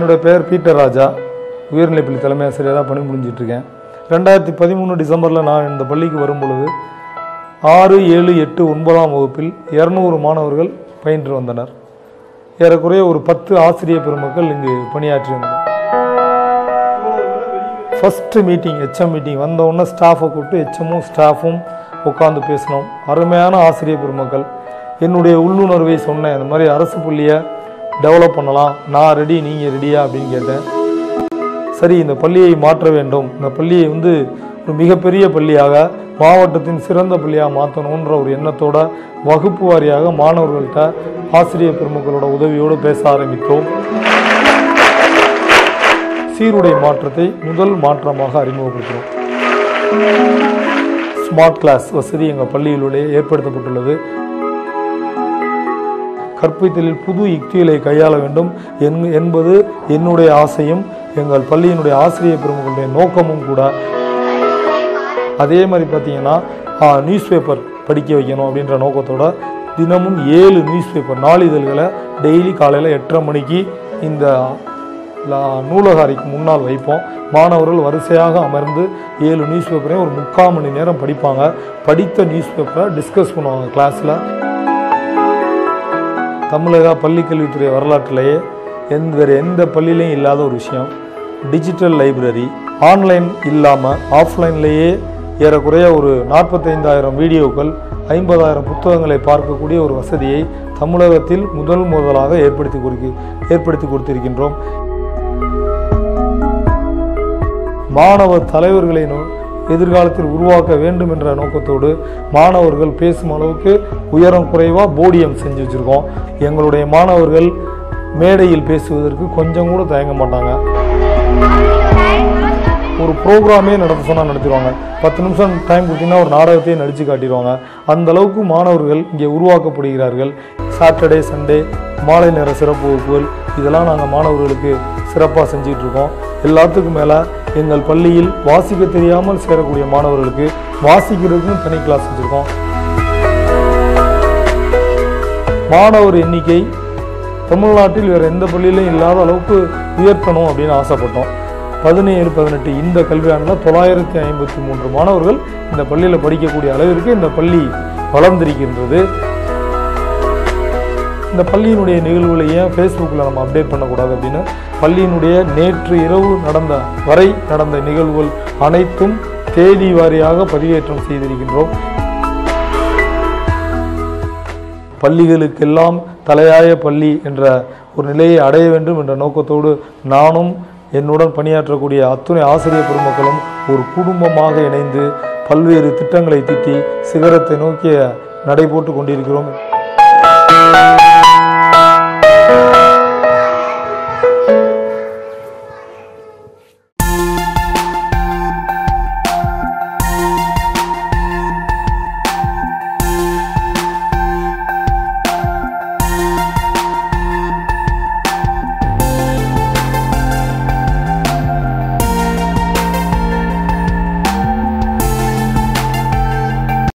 என்னோட பேர் பீட்டர் ராஜா. உயர்நிலைப்பள்ளி தலைமை ஆசிரியராக பணி முடிஞ்சிட்ருக்கேன். 2013 டிசம்பரில் நான் இந்த பள்ளிக்கு வரும் பொழுது 6, 7, 8, 9ஆம் வகுப்பில் 200 மாணவர்கள் பயின்று வந்தனர். ஏறக்குறைய ஒரு 10 ஆசிரியர் பெருமக்கள் இங்கு பணியாற்றி வந்தனர். ஃபஸ்ட்டு மீட்டிங், ஹெச்எம் மீட்டிங் வந்தவுடனே ஸ்டாஃபை கூப்பிட்டு ஹெச்எம்மும் ஸ்டாஃபும் உட்காந்து பேசினோம். அருமையான ஆசிரியர் பெருமக்கள். என்னுடைய உள்ளுணர்வை சொன்னேன், இந்த மாதிரி அரசு பள்ளியை டெவலப் பண்ணலாம், நான் ரெடி, நீங்கள் ரெடியா அப்படின்னு கேட்டேன். சரி, இந்த பள்ளியை மாற்ற வேண்டும், இந்த பள்ளியை ஒரு மிகப்பெரிய பள்ளியாக, மாவட்டத்தின் சிறந்த பள்ளியாக மாற்றணுன்ற ஒரு எண்ணத்தோட வகுப்பு வாரியாக மாணவர்கள்ட்ட ஆசிரியர் பெருமக்களோட உதவியோடு பேச ஆரம்பித்தோம். சீருடை மாற்றத்தை முதல் மாற்றமாக அறிமுகப்படுத்தினோம். ஸ்மார்ட் கிளாஸ் வசதி எங்கள் பள்ளியிலுடைய ஏற்படுத்தப்பட்டுள்ளது. கற்பித்தலில் புது யுக்திகளை கையாள வேண்டும் என்பது என்னுடைய ஆசையும் எங்கள் பள்ளியினுடைய ஆசிரியர் பெருமக்களுடைய நோக்கமும் கூட. அதே மாதிரி பார்த்தீங்கன்னா நியூஸ் பேப்பர் படிக்க வைக்கணும் அப்படின்ற நோக்கத்தோட தினமும் 7 நியூஸ் பேப்பர் நாளிதழ்களை டெய்லி காலையில் 8:30 மணிக்கு இந்த நூலக அறைக்கு முன்னால் வைப்போம். மாணவர்கள் வரிசையாக அமர்ந்து 7 நியூஸ் பேப்பரையும் ஒரு 3/4 மணி நேரம் படிப்பாங்க. படித்த நியூஸ் பேப்பரை டிஸ்கஸ் பண்ணுவாங்க கிளாஸில். தமிழக பள்ளிக்கல்வித்துறை வரலாற்றிலேயே வேறு எந்த பள்ளியிலையும் இல்லாத ஒரு விஷயம், டிஜிட்டல் லைப்ரரி. ஆன்லைன் இல்லாமல் ஆஃப்லைன்லேயே ஏறக்குறைய ஒரு 45,000 வீடியோக்கள், 50,000 புத்தகங்களை பார்க்கக்கூடிய ஒரு வசதியை தமிழகத்தில் முதலாக ஏற்படுத்தி கொடுத்திருக்கின்றோம். மாணவர் தலைவர்களை எதிர்காலத்தில் உருவாக்க வேண்டும் என்ற நோக்கத்தோடு மாணவர்கள் பேசும் அளவுக்கு உயரம் குறைவாக போடியம் செஞ்சு வச்சுருக்கோம். எங்களுடைய மாணவர்கள் மேடையில் பேசுவதற்கு கொஞ்சம் கூட தயங்க மாட்டாங்க. ஒரு ப்ரோக்ராமே நடத்த சொன்னால் நடத்திடுவாங்க. 10 நிமிஷம் டைம் கொடுத்தீங்கன்னா ஒரு நாடகத்தையே நடித்து காட்டிடுவாங்க. அந்த அளவுக்கு மாணவர்கள் இங்கே உருவாக்கப்படுகிறார்கள். சாட்டர்டே, சண்டே, மாலை நேர சிறப்பு வகுப்புகள், இதெல்லாம் நாங்கள் மாணவர்களுக்கு சிறப்பாக செஞ்சிட்ருக்கோம். எல்லாத்துக்கும் மேலே எங்கள் பள்ளியில் வாசிக்க தெரியாமல் சேரக்கூடிய மாணவர்களுக்கு வாசிக்கிறதுக்கும் தனி கிளாஸ் வச்சுருக்கோம். மாணவர் எண்ணிக்கை தமிழ்நாட்டில் வேறு எந்த பள்ளியிலும் இல்லாத அளவுக்கு உயர்த்தணும் அப்படின்னு ஆசைப்பட்டோம். 17, 18 இந்த கல்வியாண்டில் 953 மாணவர்கள் இந்த பள்ளியில் படிக்கக்கூடிய அளவிற்கு இந்த பள்ளி வளர்ந்திருக்கின்றது. இந்த பள்ளியினுடைய நிகழ்வுகளை ஏன் ஃபேஸ்புக்கில் நம்ம அப்டேட் பண்ணக்கூடாது அப்படின்னு பள்ளியினுடைய நேற்று இரவு வரை நடந்த நிகழ்வுகள் அனைத்தும் தேதி வாரியாக பதிவேற்றம் செய்திருக்கின்றோம். பள்ளிகளுக்கெல்லாம் தலையாய பள்ளி என்ற ஒரு நிலையை அடைய வேண்டும் என்ற நோக்கத்தோடு நானும் என்னுடன் பணியாற்றக்கூடிய அத்துணை ஆசிரியர் பெருமக்களும் ஒரு குடும்பமாக இணைந்து பல்வேறு திட்டங்களை தீட்டி சிகரத்தை நோக்கிய நடைபோட்டு கொண்டிருக்கிறோம்.